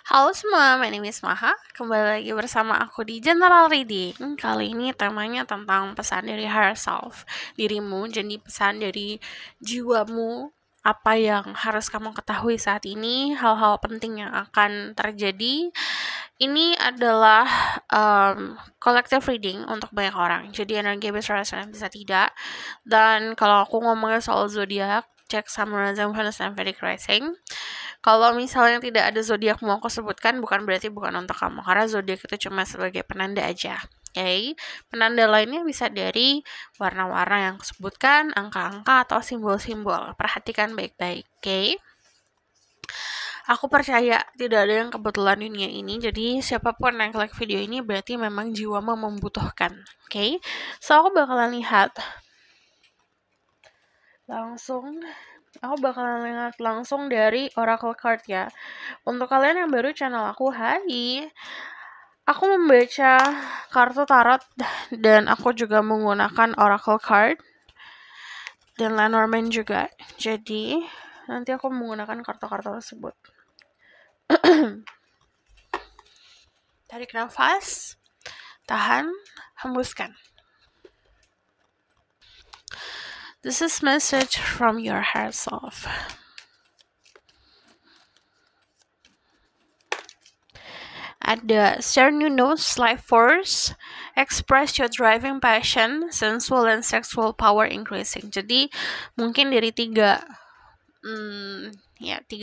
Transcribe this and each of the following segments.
Halo semua, my name is Maha. Kembali lagi bersama aku di General Reading. Kali ini temanya tentang pesan dari higher self, dirimu, jadi pesan dari jiwamu, apa yang harus kamu ketahui saat ini, hal-hal penting yang akan terjadi. Ini adalah collective reading untuk banyak orang, jadi energi bisa bisa tidak. Dan kalau aku ngomongin soal zodiak, cek Samaransa Venus dan Vedic Rising. Kalau misalnya tidak ada zodiak mau aku sebutkan, bukan berarti bukan untuk kamu, karena zodiak itu cuma sebagai penanda aja. Oke, penanda lainnya bisa dari warna-warna yang aku sebutkan, angka-angka atau simbol-simbol. Perhatikan baik-baik, oke? Aku percaya tidak ada yang kebetulan dunia ini, jadi siapapun yang klik video ini berarti memang jiwamu membutuhkan, oke? So, aku bakalan lihat langsung dari oracle card ya. Untuk kalian yang baru channel aku, hai. Aku membaca kartu tarot dan aku juga menggunakan oracle card dan Lenormand juga. Jadi, nanti aku menggunakan kartu-kartu tersebut. Tarik nafas, tahan, hembuskan. This is message from your higher self. Ada share new notes, life force, express your driving passion, sensual and sexual power increasing. Jadi mungkin dari tiga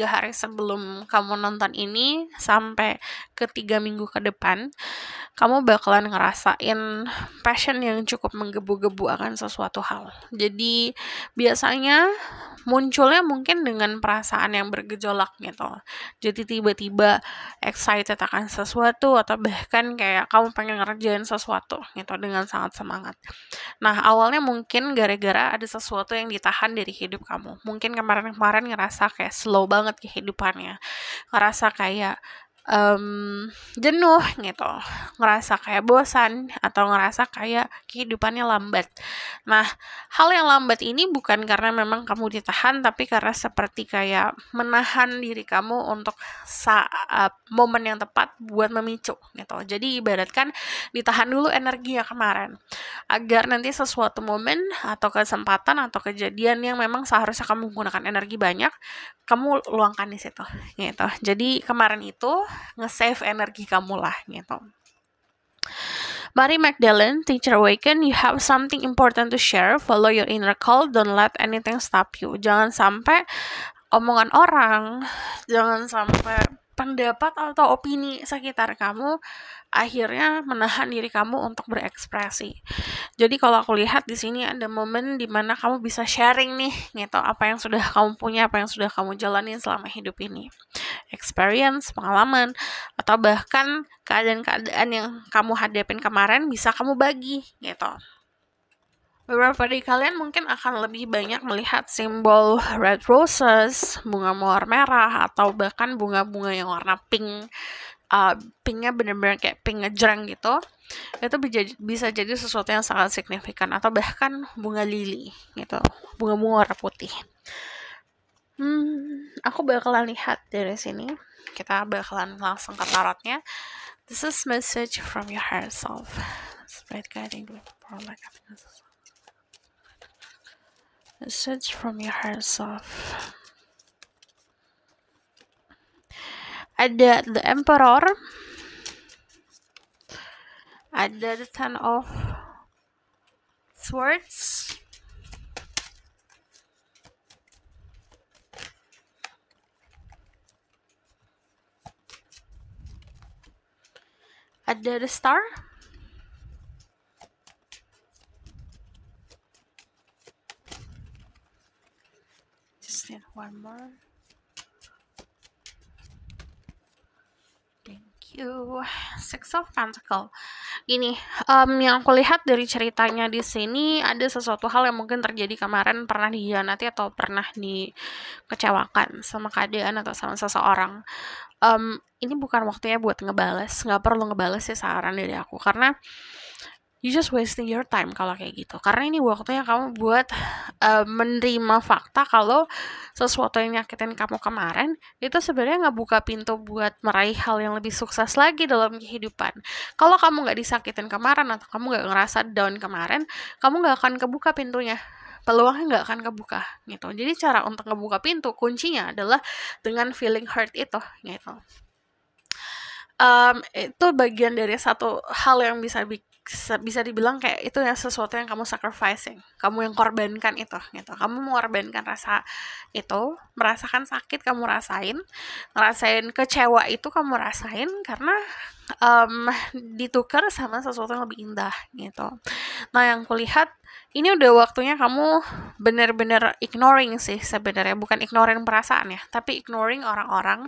hari sebelum kamu nonton ini sampai ke 3 minggu ke depan, kamu bakalan ngerasain passion yang cukup menggebu-gebu akan sesuatu hal. Jadi biasanya munculnya mungkin dengan perasaan yang bergejolak gitu. Jadi tiba-tiba excited akan sesuatu atau bahkan kayak kamu pengen ngerjain sesuatu gitu dengan sangat semangat. Nah, awalnya mungkin gara-gara ada sesuatu yang ditahan dari hidup kamu. Mungkin kemarin-kemarin ngerasa kayak slow banget kehidupannya. Ngerasa kayak jenuh gitu, ngerasa kayak bosan atau ngerasa kayak kehidupannya lambat. Nah, hal yang lambat ini bukan karena memang kamu ditahan, tapi karena seperti kayak menahan diri kamu untuk saat momen yang tepat buat memicu gitu. Jadi ibaratkan ditahan dulu energinya kemarin, agar nanti sesuatu momen atau kesempatan atau kejadian yang memang seharusnya kamu menggunakan energi banyak, kamu luangkan di situ gitu. Jadi kemarin itu nge-save energi kamu lah gitu. Mary Magdalene, Teacher Awaken, you have something important to share, follow your inner call, don't let anything stop you. Jangan sampai omongan orang, jangan sampai pendapat atau opini sekitar kamu akhirnya menahan diri kamu untuk berekspresi. Jadi kalau aku lihat di sini ada momen di mana kamu bisa sharing nih gitu, apa yang sudah kamu punya, apa yang sudah kamu jalani selama hidup ini. Experience, pengalaman, atau bahkan keadaan-keadaan yang kamu hadapin kemarin bisa kamu bagi gitu. Beberapa dari kalian mungkin akan lebih banyak melihat simbol red roses, bunga mawar merah, atau bahkan bunga-bunga yang warna pink. Pinknya bener-bener kayak pink ngejreng gitu. Itu bisa jadi sesuatu yang sangat signifikan. Atau bahkan bunga lili gitu, bunga-bunga warna putih. Aku bakalan lihat dari sini. Kita bakalan langsung ke tarotnya. This is message from your higher self. Spirit guiding for like happiness. Message from your higher self. Ada the Emperor. Ada the Ten of Swords. Ada the Star. Just need one more. Thank you. Six of Pentacles. Gini, yang aku lihat dari ceritanya di sini ada sesuatu hal yang mungkin terjadi kemarin, pernah dihianati atau pernah dikecewakan sama keadaan atau sama seseorang. Ini bukan waktunya buat ngebales, nggak perlu ngebales sih saran dari aku, karena you just wasting your time kalau kayak gitu. Karena ini waktunya kamu buat menerima fakta kalau sesuatu yang nyakitin kamu kemarin itu sebenarnya nggak buka pintu buat meraih hal yang lebih sukses lagi dalam kehidupan. Kalau kamu nggak disakitin kemarin atau kamu nggak ngerasa down kemarin, kamu nggak akan kebuka pintunya. Peluangnya nggak akan kebuka gitu. Jadi cara untuk ngebuka pintu kuncinya adalah dengan feeling hurt itu gitu. Itu bagian dari satu hal yang bisa dibilang kayak itu ya sesuatu yang kamu sacrificing, kamu yang korbankan itu gitu. Kamu mengorbankan rasa itu, merasakan sakit kamu ngerasain kecewa itu kamu rasain karena ditukar sama sesuatu yang lebih indah gitu. Nah, yang kulihat ini udah waktunya kamu bener-bener ignoring sih sebenarnya, bukan ignoring perasaan ya, tapi ignoring orang-orang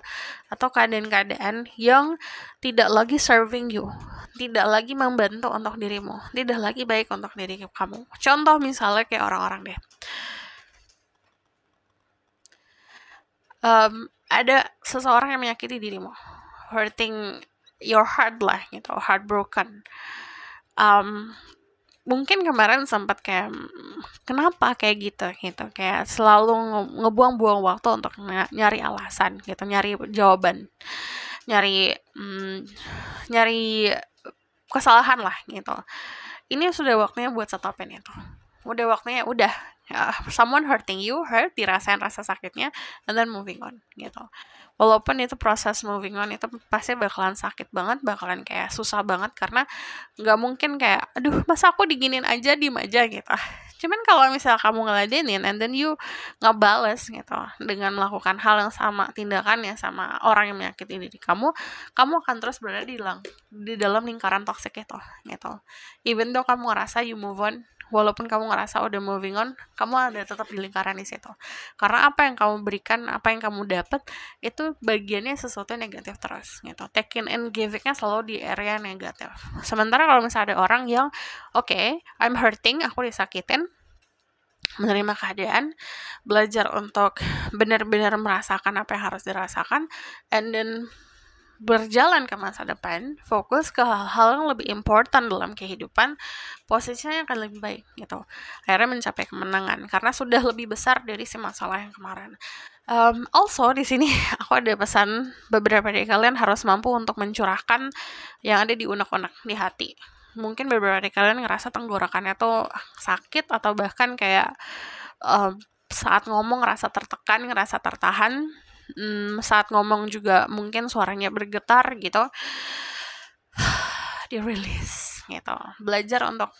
atau keadaan-keadaan yang tidak lagi serving you, tidak lagi membantu untuk dirimu, tidak lagi baik untuk diri kamu. Contoh misalnya kayak orang-orang deh. Ada seseorang yang menyakiti dirimu, hurting your heart lah gitu, heartbroken. Mungkin kemarin sempat kayak kenapa kayak gitu kayak selalu ngebuang-buang waktu untuk nyari alasan gitu, nyari jawaban, nyari kesalahan lah gitu. Ini sudah waktunya buat stopin itu. Udah waktunya someone hurting you, dirasain rasa sakitnya, and then moving on gitu. Walaupun itu proses moving on itu pasti bakalan sakit banget, bakalan kayak susah banget karena nggak mungkin kayak aduh masa aku diginin aja diem aja gitu. Cuman kalau misal kamu ngeladenin and then you ngebales gitu dengan melakukan hal yang sama, tindakannya sama orang yang menyakiti diri kamu akan terus berada di dalam lingkaran toxic itu gitu. Even though kamu ngerasa you move on, walaupun kamu ngerasa udah moving on, kamu ada tetap di lingkaran di situ. Karena apa yang kamu berikan, apa yang kamu dapat, itu bagiannya sesuatu yang negatif terus gitu. Taking and giving-nya selalu di area negatif. Sementara kalau misalnya ada orang yang okay, I'm hurting, aku disakitin, menerima keadaan, belajar untuk benar-benar merasakan apa yang harus dirasakan, and then berjalan ke masa depan, fokus ke hal-hal yang lebih important dalam kehidupan, posisinya akan lebih baik gitu. Akhirnya mencapai kemenangan karena sudah lebih besar dari si masalah yang kemarin. Also di sini aku ada pesan beberapa dari kalian harus mampu untuk mencurahkan yang ada di unek-unek di hati. Mungkin beberapa dari kalian ngerasa tenggorokannya tuh sakit atau bahkan kayak saat ngomong ngerasa tertekan, ngerasa tertahan. Saat ngomong juga mungkin suaranya bergetar gitu. Di-release gitu. Belajar untuk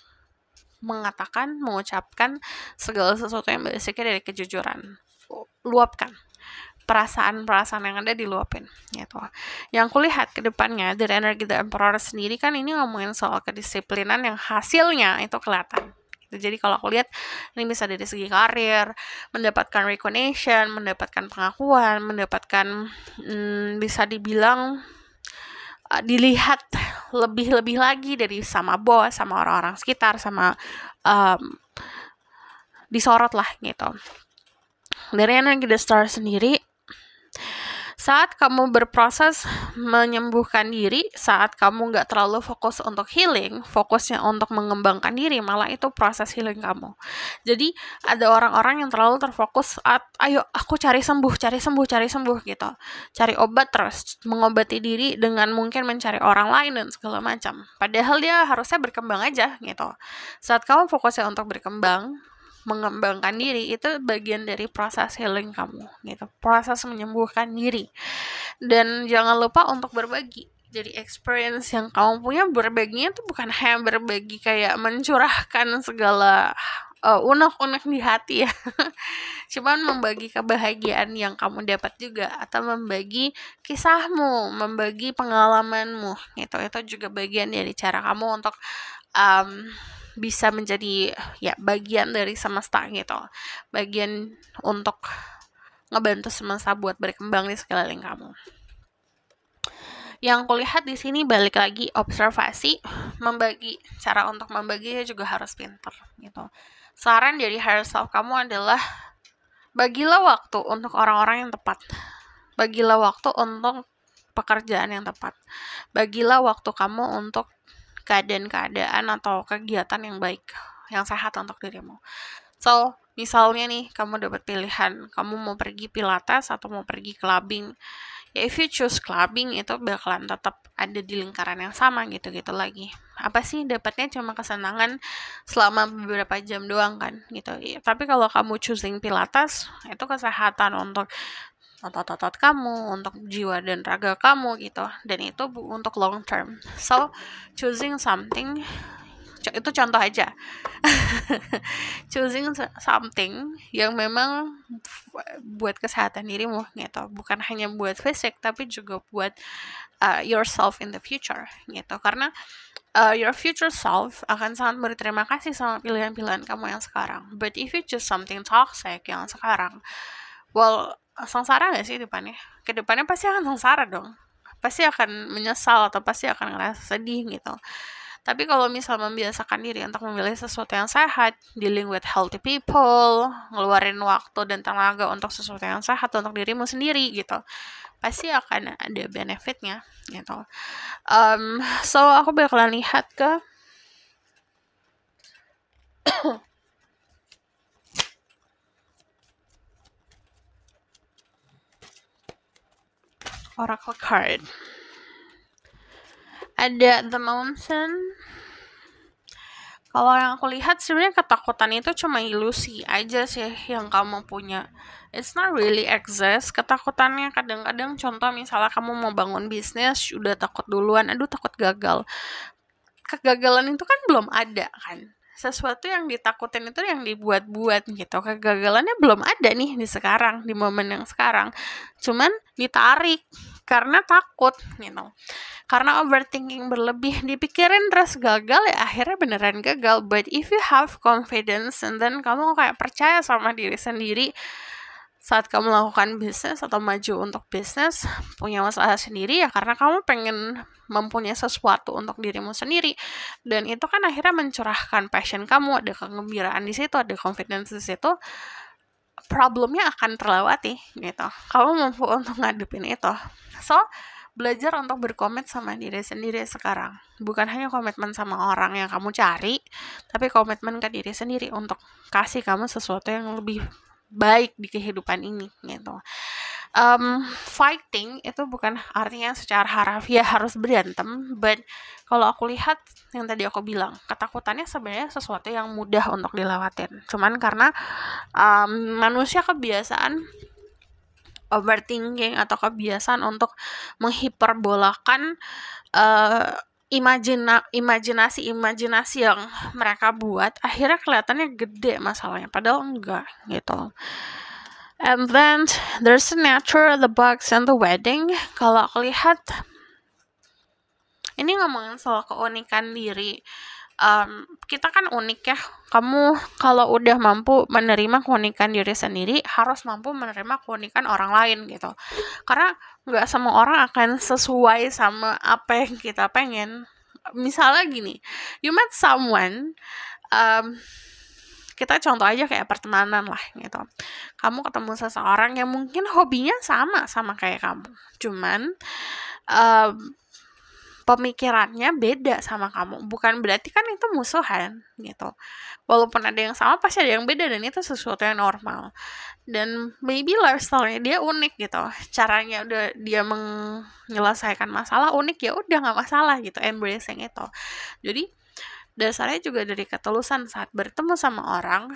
mengucapkan segala sesuatu yang basicnya dari kejujuran. Luapkan. Perasaan-perasaan yang ada diluapin gitu. Yang kulihat ke depannya dari energi The Emperor sendiri kan ini ngomongin soal kedisiplinan yang hasilnya itu kelihatan. Jadi kalau aku lihat ini bisa dari segi karir, mendapatkan recognition, mendapatkan pengakuan, mendapatkan bisa dibilang dilihat lebih lagi dari sama bos, sama orang-orang sekitar, sama disorot lah gitu. Dari energi The Star sendiri, saat kamu berproses menyembuhkan diri, saat kamu nggak terlalu fokus untuk healing, fokusnya untuk mengembangkan diri, malah itu proses healing kamu. Jadi ada orang-orang yang terlalu terfokus, ayo aku cari sembuh gitu. Cari obat terus, mengobati diri dengan mungkin mencari orang lain dan segala macam. Padahal dia harusnya berkembang aja gitu. Saat kamu fokusnya untuk berkembang, mengembangkan diri, itu bagian dari proses healing kamu gitu, proses menyembuhkan diri. Dan jangan lupa untuk berbagi. Jadi experience yang kamu punya, berbaginya tuh bukan hanya berbagi kayak mencurahkan segala unek-unek di hati ya. Cuman membagi kebahagiaan yang kamu dapat juga, atau membagi kisahmu, membagi pengalamanmu gitu. Itu juga bagian dari cara kamu untuk bisa menjadi ya bagian dari semesta gitu, bagian untuk ngebantu semesta buat berkembang di sekeliling kamu. Yang kulihat di sini balik lagi observasi, membagi, cara untuk membaginya juga harus pintar gitu. Saran dari higher self kamu adalah bagilah waktu untuk orang-orang yang tepat, bagilah waktu untuk pekerjaan yang tepat, bagilah waktu kamu untuk keadaan-keadaan atau kegiatan yang baik, yang sehat untuk dirimu. So, misalnya nih, kamu dapat pilihan, kamu mau pergi pilates atau mau pergi clubbing. Ya, if you choose clubbing, itu bakalan tetap ada di lingkaran yang sama gitu-gitu lagi. Apa sih, dapatnya cuma kesenangan selama beberapa jam doang kan, gitu. Ya, tapi kalau kamu choosing pilates, itu kesehatan untuk otot-otot kamu, untuk jiwa dan raga kamu gitu. Dan itu untuk long term. So, choosing something, itu contoh aja. Choosing something yang memang buat kesehatan dirimu gitu, bukan hanya buat fisik tapi juga buat yourself in the future gitu, karena your future self akan sangat berterima kasih sama pilihan-pilihan kamu yang sekarang. But if you choose something toxic yang sekarang, well, sengsara gak sih depannya? Kedepannya pasti akan sengsara dong, pasti akan menyesal atau pasti akan ngerasa sedih gitu. Tapi kalau misal membiasakan diri untuk memilih sesuatu yang sehat, dealing with healthy people, ngeluarin waktu dan tenaga untuk sesuatu yang sehat untuk dirimu sendiri gitu, pasti akan ada benefitnya gitu. So aku bakalan lihat ke Oracle card. Ada The Mountain. Kalau yang aku lihat sebenarnya ketakutan itu cuma ilusi aja sih yang kamu punya. It's not really exist. Ketakutannya kadang-kadang, contoh misalnya kamu mau bangun bisnis, udah takut duluan, aduh takut gagal. Kegagalan itu kan belum ada kan. Sesuatu yang ditakutin itu yang dibuat-buat gitu. Kegagalannya belum ada nih di sekarang, di momen yang sekarang. Cuman ditarik karena takut gitu. Karena overthinking berlebih, dipikirin terus gagal, ya akhirnya beneran gagal. But if you have confidence and then kamu kayak percaya sama diri sendiri saat kamu melakukan bisnis atau maju untuk bisnis, punya masalah sendiri ya karena kamu pengen mempunyai sesuatu untuk dirimu sendiri, dan itu kan akhirnya mencurahkan passion kamu, ada kegembiraan di situ, ada confidence di situ, problemnya akan terlewati gitu. Kamu mampu untuk ngadepin itu. So, belajar untuk berkomit sama diri sendiri sekarang. Bukan hanya komitmen sama orang yang kamu cari, tapi komitmen ke diri sendiri untuk kasih kamu sesuatu yang lebih baik di kehidupan ini gitu. Fighting itu bukan artinya secara harafiah harus berantem, but kalau aku lihat yang tadi aku bilang, ketakutannya sebenarnya sesuatu yang mudah untuk dilewatin. Cuman karena manusia kebiasaan overthinking atau kebiasaan untuk menghiperbolakan imajinasi yang mereka buat, akhirnya kelihatannya gede masalahnya, padahal enggak gitu. And then there's the nature, the bugs, and the wedding. Kalau aku lihat, ini ngomongin soal keunikan diri. Kita kan unik ya. Kamu kalau udah mampu menerima keunikan diri sendiri, harus mampu menerima keunikan orang lain gitu. Karena nggak semua orang akan sesuai sama apa yang kita pengen. Misalnya gini, you met someone, kita contoh aja kayak pertemanan lah gitu. Kamu ketemu seseorang yang mungkin hobinya sama kayak kamu, cuman pemikirannya beda sama kamu. Bukan berarti kan itu musuhan gitu. Walaupun ada yang sama, pasti ada yang beda, dan itu sesuatu yang normal. Dan maybe lifestyle-nya dia unik gitu. Caranya udah dia menyelesaikan masalah unik, ya udah nggak masalah gitu, embracing itu. Jadi dasarnya juga dari ketulusan saat bertemu sama orang,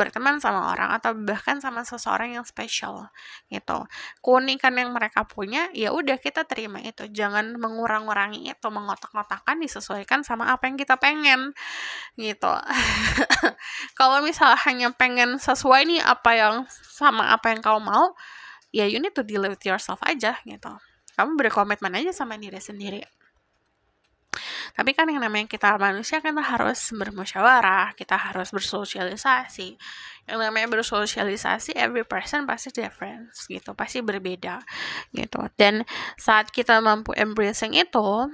berteman sama orang, atau bahkan sama seseorang yang spesial gitu. Keunikan yang mereka punya, ya udah kita terima itu. Jangan mengurang-urangi itu, mengotak-ngotakan, disesuaikan sama apa yang kita pengen gitu. Kalau misalnya hanya pengen sesuai nih sama apa yang kau mau, ya you need to deal with yourself aja gitu. Kamu berkomitmen aja sama diri sendiri. Tapi kan yang namanya kita manusia, kita harus bermusyawarah, kita harus bersosialisasi. Yang namanya bersosialisasi, every person pasti different gitu, pasti berbeda gitu. Dan saat kita mampu embracing itu,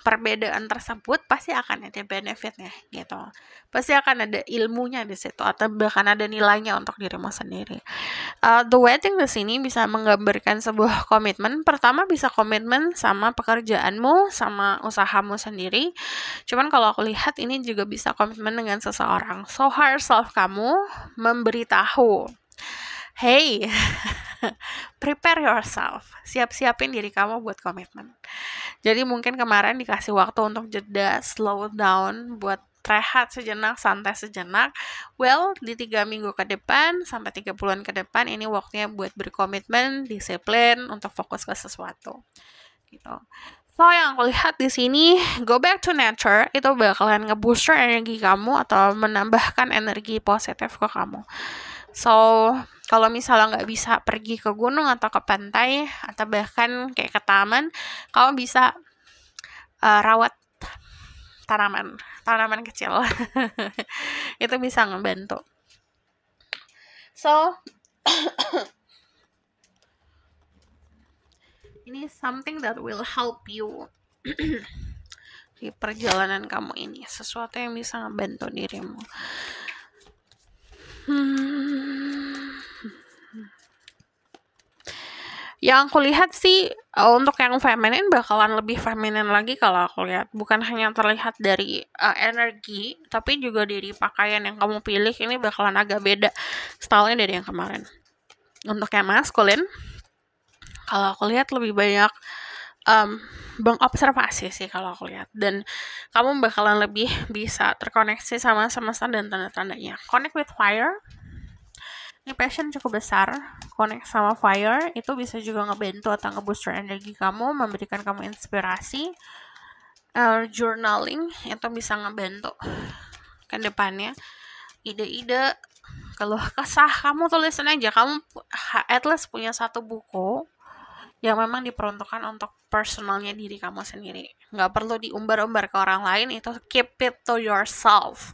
perbedaan tersebut pasti akan ada benefitnya gitu. Pasti akan ada ilmunya di situ atau bahkan ada nilainya untuk dirimu sendiri. The wedding di sini bisa menggambarkan sebuah komitmen. Pertama bisa komitmen sama pekerjaanmu, sama usahamu sendiri. Cuman kalau aku lihat ini juga bisa komitmen dengan seseorang. So higher self kamu memberitahu, hey, prepare yourself. Siap-siapin diri kamu buat komitmen. Jadi mungkin kemarin dikasih waktu untuk jeda, slow down, buat rehat sejenak, santai sejenak. Well, di 3 minggu ke depan sampai 3 bulan ke depan ini waktunya buat berkomitmen, disiplin untuk fokus ke sesuatu. Gitu. So yang aku lihat di sini, go back to nature itu bakalan nge-booster energi kamu atau menambahkan energi positif ke kamu. So kalau misalnya nggak bisa pergi ke gunung atau ke pantai atau bahkan kayak ke taman, kamu bisa rawat tanaman kecil. Itu bisa ngebantu. So ini something that will help you di perjalanan kamu ini, sesuatu yang bisa ngebantu dirimu. Yang aku lihat sih untuk yang feminin bakalan lebih feminin lagi kalau aku lihat. Bukan hanya terlihat dari energi, tapi juga dari pakaian yang kamu pilih ini bakalan agak beda stylenya dari yang kemarin. Untuk yang maskulin, kalau aku lihat lebih banyak mengobservasi sih kalau aku lihat. Dan kamu bakalan lebih bisa terkoneksi sama semesta dan tanda-tandanya. Connect with fire. Ini passion cukup besar, connect sama fire, itu bisa juga ngebantu atau ngebooster energi kamu, memberikan kamu inspirasi. Journaling, itu bisa ngebantu ke depannya. Ide-ide, kalau kesah, kamu tulisin aja, kamu at least punya satu buku yang memang diperuntukkan untuk personalnya diri kamu sendiri. Nggak perlu diumbar-umbar ke orang lain, itu keep it to yourself.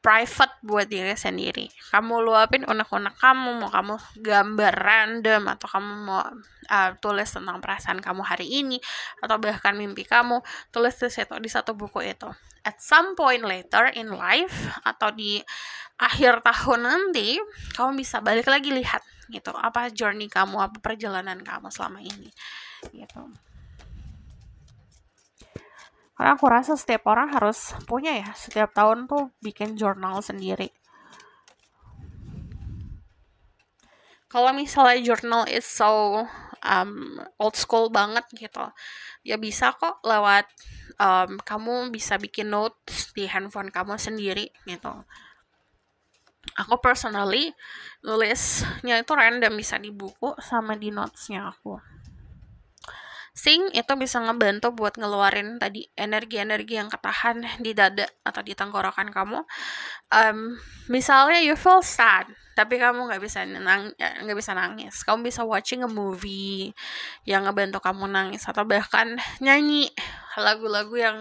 Private buat diri sendiri. Kamu luapin unek-unek kamu, mau kamu gambar random atau kamu mau tulis tentang perasaan kamu hari ini atau bahkan mimpi kamu, tulis di situ di satu buku itu. At some point later in life atau di akhir tahun nanti, kamu bisa balik lagi lihat gitu, apa journey kamu, apa perjalanan kamu selama ini gitu. Karena aku rasa setiap orang harus punya ya, setiap tahun tuh bikin jurnal sendiri. Kalau misalnya jurnal is so old school banget gitu, ya bisa kok lewat kamu bisa bikin notes di handphone kamu sendiri gitu. Aku personally nulisnya itu random, bisa di buku sama di notesnya aku. Sing itu bisa ngebantu buat ngeluarin tadi energi-energi yang ketahan di dada atau di tenggorokan kamu. Misalnya you feel sad, tapi kamu nggak bisa nangis. Kamu bisa watching a movie yang ngebantu kamu nangis atau bahkan nyanyi lagu-lagu yang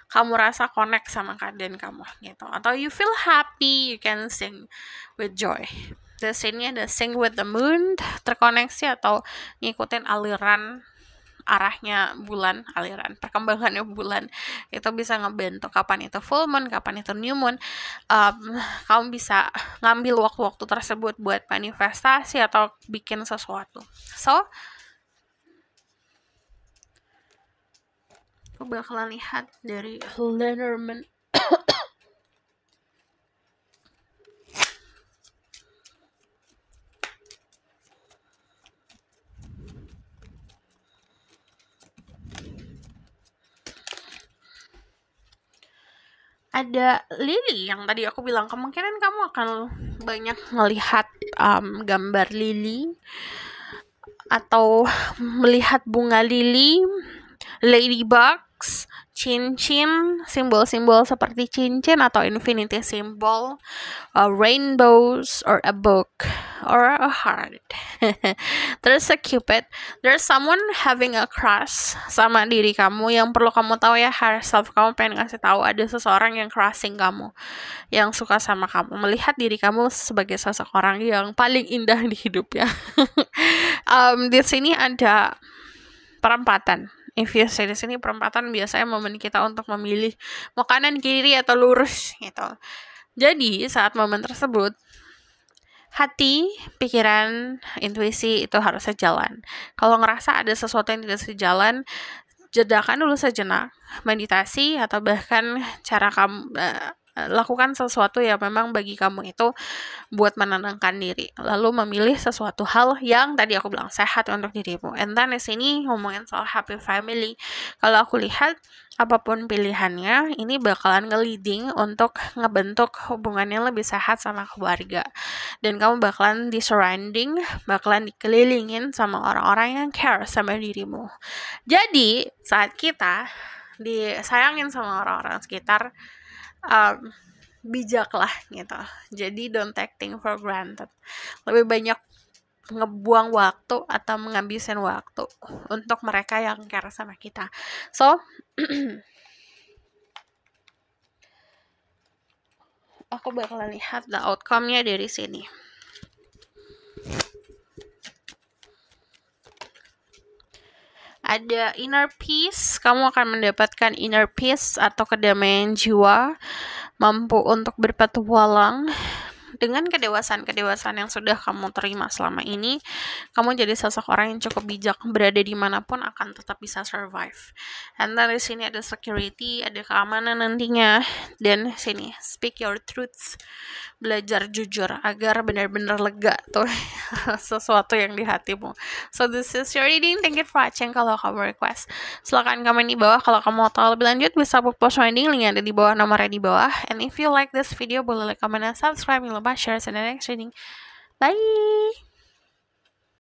kamu rasa connect sama keadaan kamu gitu. Atau you feel happy, you can sing with joy. The scene-nya ada sing with the moon, terkoneksi atau ngikutin aliran arahnya bulan, aliran perkembangannya bulan, itu bisa ngebantu kapan itu full moon, kapan itu new moon. Kamu bisa ngambil waktu-waktu tersebut buat manifestasi atau bikin sesuatu. So aku bakalan lihat dari Lenormand. Ada lili yang tadi aku bilang, kemungkinan kamu akan banyak melihat gambar lili atau melihat bunga lili, ladybugs, cincin, simbol-simbol seperti cincin atau infinity symbol, rainbows, or a book, or a heart. There's a cupid. There's someone having a crush sama diri kamu. Yang perlu kamu tahu ya, higher self kamu pengen ngasih tahu ada seseorang yang crushing kamu, yang suka sama kamu, melihat diri kamu sebagai seseorang yang paling indah di hidupnya. Di sini ada perempatan. If you say di sini perempatan biasanya momen kita untuk memilih mau kanan, kiri, atau lurus gitu. Jadi saat momen tersebut, hati, pikiran, intuisi itu harusnya jalan. Kalau ngerasa ada sesuatu yang tidak sejalan, jedakan dulu sejenak, meditasi, atau bahkan cara kamu lakukan sesuatu yang memang bagi kamu itu buat menenangkan diri, lalu memilih sesuatu hal yang tadi aku bilang sehat untuk dirimu. And then di sini ngomongin soal happy family, kalau aku lihat apapun pilihannya ini bakalan nge-leading untuk ngebentuk hubungan yang lebih sehat sama keluarga, dan kamu bakalan bakalan dikelilingin sama orang-orang yang care sama dirimu. Jadi saat kita disayangin sama orang-orang sekitar, bijaklah gitu. Jadi don't take things for granted. Lebih banyak ngebuang waktu atau menghabisin waktu untuk mereka yang care sama kita. So aku bakalan lihat the outcome-nya dari sini. Ada inner peace, kamu akan mendapatkan inner peace atau kedamaian jiwa, mampu untuk berpetualang. Dengan kedewasaan yang sudah kamu terima selama ini, kamu jadi sosok orang yang cukup bijak, berada dimanapun akan tetap bisa survive. And then di sini ada security, ada keamanan nantinya, dan sini speak your truth, belajar jujur agar benar-benar lega tuh sesuatu yang di hatimu. So this is your reading. Thank you for watching. Kalau kamu request, silakan komen di bawah. Kalau kamu mau tahu lebih lanjut, bisa post reading, link ada di bawah, nomornya di bawah. And if you like this video, boleh like, comment, dan subscribe. Jangan lupa share. See you in the next reading. Bye.